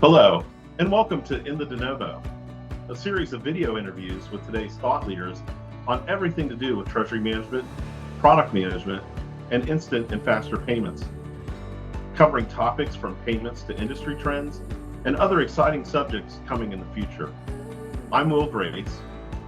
Hello, and welcome to In the DeNovo, a series of video interviews with today's thought leaders on everything to do with treasury management, product management, and instant and faster payments, covering topics from payments to industry trends and other exciting subjects coming in the future. I'm Will Grace.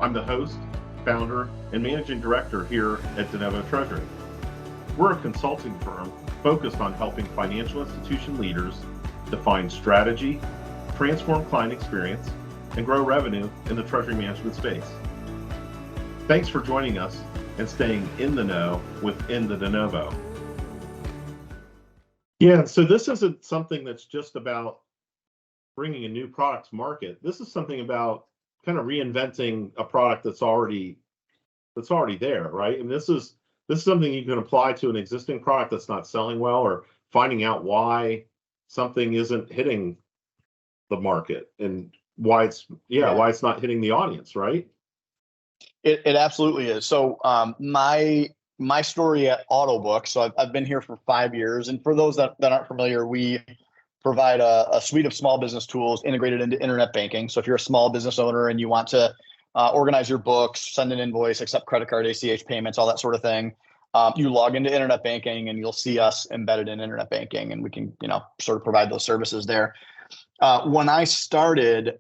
I'm the host, founder, and managing director here at DeNovo Treasury. We're a consulting firm focused on helping financial institution leaders define strategy, transform client experience, and grow revenue in the treasury management space. Thanks for joining us and staying in the know within the DeNovo. Yeah, so this isn't something that's just about bringing a new product to market. This is something about kind of reinventing a product that's already there, right? And this is something you can apply to an existing product that's not selling well, or finding out why something isn't hitting the market and why it's not hitting the audience, right? It absolutely is. So my story at Autobooks, so I've been here for 5 years, and for those that aren't familiar, we provide a suite of small business tools integrated into internet banking. So if you're a small business owner and you want to organize your books, send an invoice, accept credit card, ACH payments, all that sort of thing, you log into internet banking and you'll see us embedded in internet banking, and we can sort of provide those services there. When I started,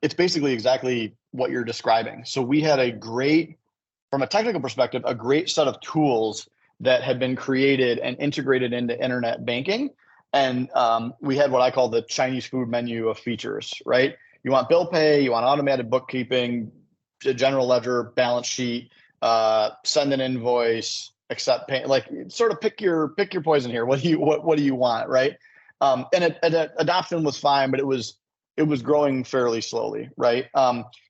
it's basically exactly what you're describing. So we had from a technical perspective, a great set of tools that had been created and integrated into internet banking. And we had what I call the Chinese food menu of features, right? You want bill pay, you want automated bookkeeping, general ledger, balance sheet, send an invoice, accept pay, like sort of pick your poison here. What do you want, right? And adoption was fine, but it was growing fairly slowly, right?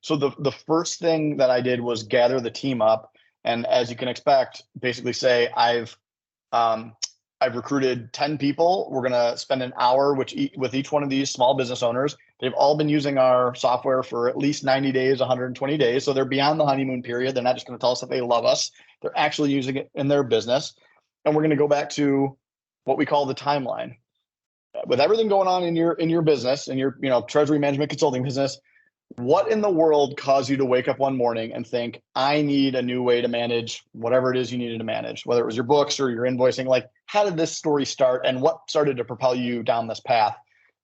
So the first thing that I did was gather the team up, and as you can expect, basically say I've recruited 10 people. We're gonna spend an hour with each one of these small business owners. They've all been using our software for at least 90 days, 120 days. So they're beyond the honeymoon period. They're not just gonna tell us that they love us. They're actually using it in their business. And we're gonna go back to what we call the timeline. With everything going on in your business, in your treasury management consulting business, what in the world caused you to wake up one morning and think, I need a new way to manage whatever it is you needed to manage, whether it was your books or your invoicing? Like, how did this story start, and what started to propel you down this path?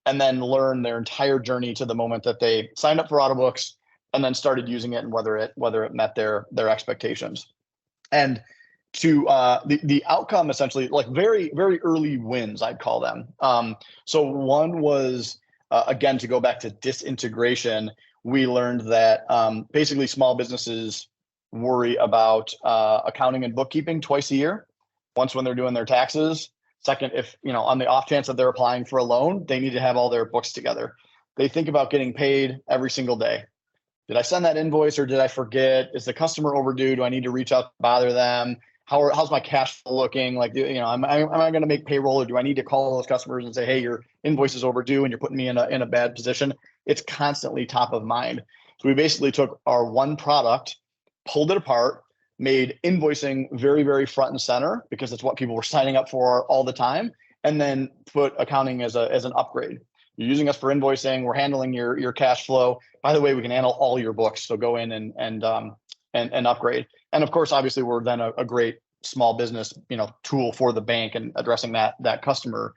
And then learn their entire journey to the moment that they signed up for Autobooks and then started using it, and whether it met their expectations. And to the outcome, essentially, like very, very early wins, I'd call them. So one was, again, to go back to disintegration, we learned that basically small businesses worry about accounting and bookkeeping twice a year. Once when they're doing their taxes. Second, if on the off chance that they're applying for a loan, they need to have all their books together. They think about getting paid every single day. Did I send that invoice, or did I forget? Is the customer overdue? Do I need to reach out to bother them? How's my cash flow looking? Like, am I going to make payroll, or do I need to call those customers and say, hey, your invoice is overdue and you're putting me in a bad position? It's constantly top of mind. So we basically took our one product, pulled it apart, made invoicing very, very front and center, because it's what people were signing up for all the time, and then put accounting as an upgrade. You're using us for invoicing. We're handling your cash flow. By the way, we can handle all your books. So go in and upgrade. And of course, obviously, we're then a great small business tool for the bank and addressing that customer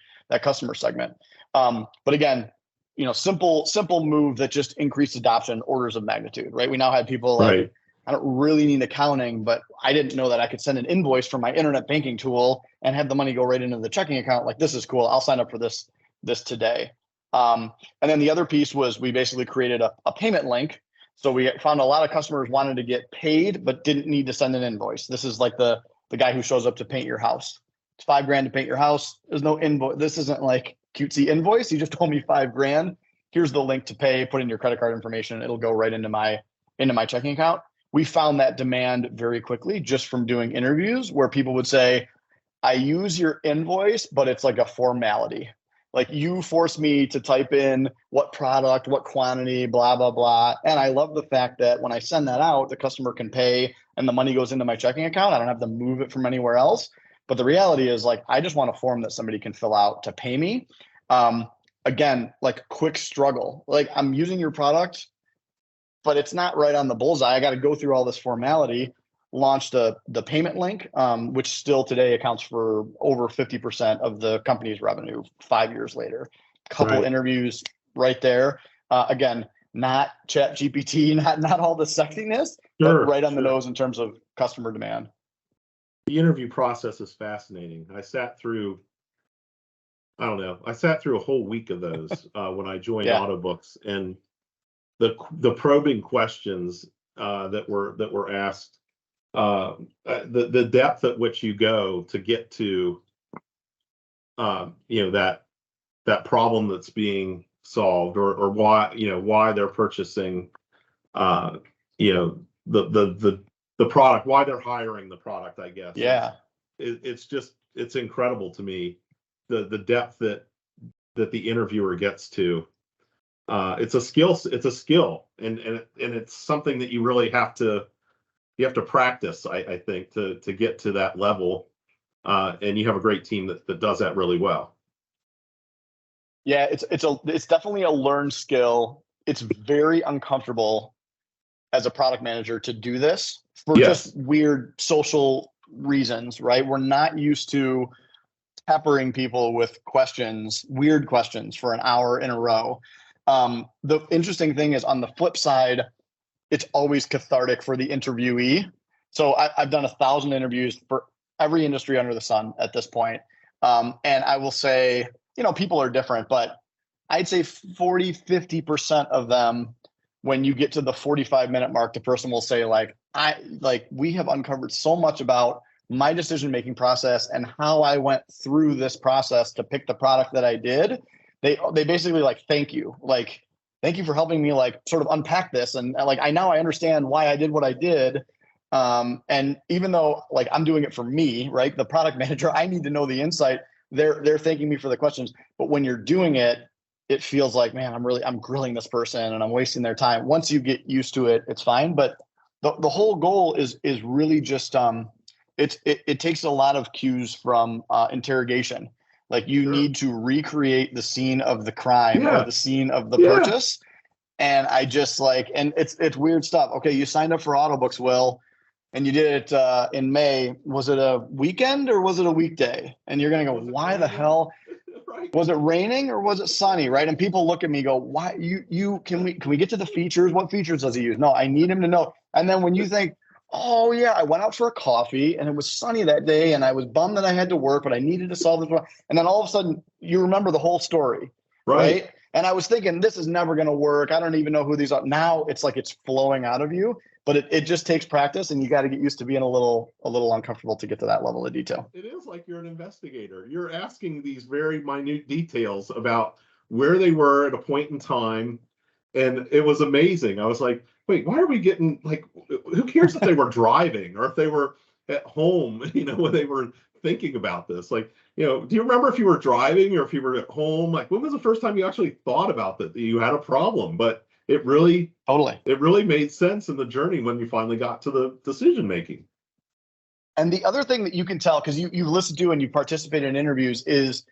segment. But again, simple move that just increased adoption orders of magnitude, right? We now had people like, I don't really need accounting, but I didn't know that I could send an invoice from my internet banking tool and have the money go right into the checking account. Like, this is cool. I'll sign up for this today. And then the other piece was we basically created a payment link. So we found a lot of customers wanted to get paid, but didn't need to send an invoice. This is like the guy who shows up to paint your house. It's $5,000 to paint your house. There's no invoice. This isn't like cutesy invoice. You just told me $5,000. Here's the link to pay. Put in your credit card information. It'll go right into my checking account. We found that demand very quickly just from doing interviews where people would say, I use your invoice, but it's like a formality. Like, you force me to type in what product, what quantity, blah, blah, blah. And I love the fact that when I send that out, the customer can pay and the money goes into my checking account. I don't have to move it from anywhere else. But the reality is, like, I just want a form that somebody can fill out to pay me. again, like quick struggle. Like I'm using your product, but it's not right on the bullseye. I got to go through all this formality, launch the payment link, which still today accounts for over 50% of the company's revenue 5 years later. Couple Right. interviews right there. Again, not chat GPT, not all the sexiness, but right on the nose in terms of customer demand. The interview process is fascinating. I sat through a whole week of those when I joined Autobooks, and the probing questions that were asked, the depth at which you go to get to that problem that's being solved, or why they're purchasing the product, why they're hiring the product, I guess. It's incredible to me, the depth that the interviewer gets to. It's a skill, and it's something that you really have to practice, I think, to get to that level. And you have a great team that does that really well. Yeah, it's definitely a learned skill. It's very uncomfortable as a product manager to do this for just weird social reasons, right? We're not used to peppering people with weird questions for an hour in a row. The interesting thing is, on the flip side, it's always cathartic for the interviewee. So I've done 1,000 interviews for every industry under the sun at this point. And I will say, people are different, but I'd say 40-50% of them, when you get to the 45-minute mark, the person will say, we have uncovered so much about my decision-making process and how I went through this process to pick the product that I did. They basically thank you. Thank you for helping me sort of unpack this. And I understand why I did what I did. And even though I'm doing it for me, right? The product manager, I need to know the insight. They're thanking me for the questions. But when you're doing it, it feels like, man, I'm grilling this person and I'm wasting their time. Once you get used to it, it's fine. But the whole goal is really just it takes a lot of cues from interrogation. You need to recreate the scene of the crime or the scene of the purchase. And I just and it's weird stuff. Okay, you signed up for Autobooks, Will, and you did it in May. Was it a weekend or was it a weekday? And you're gonna go, why the hell? Right. Was it raining or was it sunny? Right. And people look at me, go, why can we get to the features? What features does he use? No, I need him to know. And then when you think, oh yeah, I went out for a coffee and it was sunny that day and I was bummed that I had to work, but I needed to solve this one. And then all of a sudden you remember the whole story. Right. And I was thinking, this is never going to work. I don't even know who these are. Now it's it's flowing out of you, but it just takes practice, and you got to get used to being a little uncomfortable to get to that level of detail. It is like you're an investigator. You're asking these very minute details about where they were at a point in time. And it was amazing. I was like, wait, why are we getting who cares if they were driving or if they were at home, when they were thinking about this? Do you remember if you were driving or if you were at home? When was the first time you actually thought about that you had a problem? But it really made sense in the journey when you finally got to the decision making. And the other thing that you can tell, because you listen to and you participate in interviews, is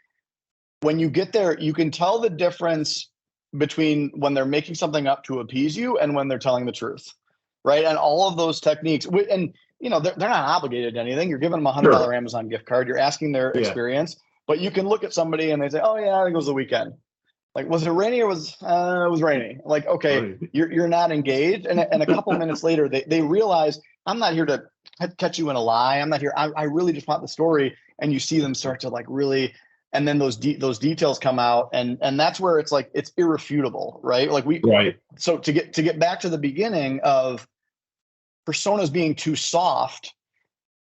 when you get there, you can tell the difference between when they're making something up to appease you and when they're telling the truth, right? And all of those techniques, and they're not obligated to anything. You're giving them a $100 Amazon gift card. You're asking their experience, but you can look at somebody and they say, oh yeah, I think it was the weekend. Was it rainy or it was rainy? Okay, you're not engaged. And a couple minutes later, they realize, I'm not here to catch you in a lie. I'm not here. I really just want the story. And you see them start to really, and then those details come out, and that's where it's it's irrefutable, right? So to get back to the beginning of personas being too soft,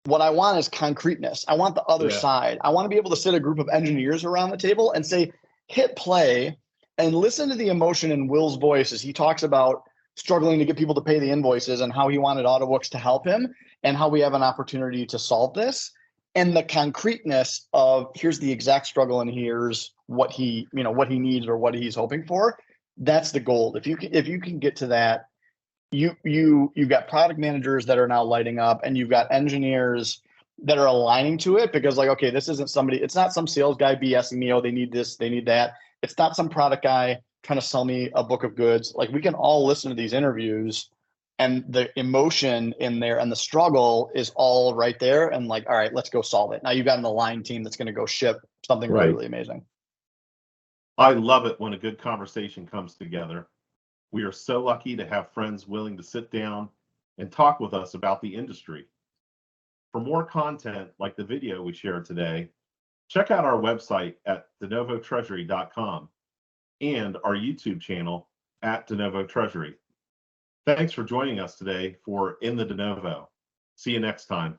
what I want is concreteness. I want the other side. I want to be able to sit a group of engineers around the table and say, hit play and listen to the emotion in Will's voice as he talks about struggling to get people to pay the invoices and how he wanted Autobooks to help him and how we have an opportunity to solve this. And the concreteness of here's the exact struggle and here's what he needs or what he's hoping for. That's the goal. If you can get to that, you've got product managers that are now lighting up, and you've got engineers that are aligning to it, because okay, this isn't somebody, it's not some sales guy BSing me, oh, they need this, they need that. It's not some product guy trying to sell me a book of goods. Like, we can all listen to these interviews, and the emotion in there and the struggle is all right there. And like, all right, let's go solve it. Now you've got an aligned team that's going to go ship something really, Right. really amazing. I love it when a good conversation comes together. We are so lucky to have friends willing to sit down and talk with us about the industry. For more content like the video we shared today, check out our website at denovotreasury.com and our YouTube channel at DeNovo Treasury. Thanks for joining us today for In the DeNovo. See you next time.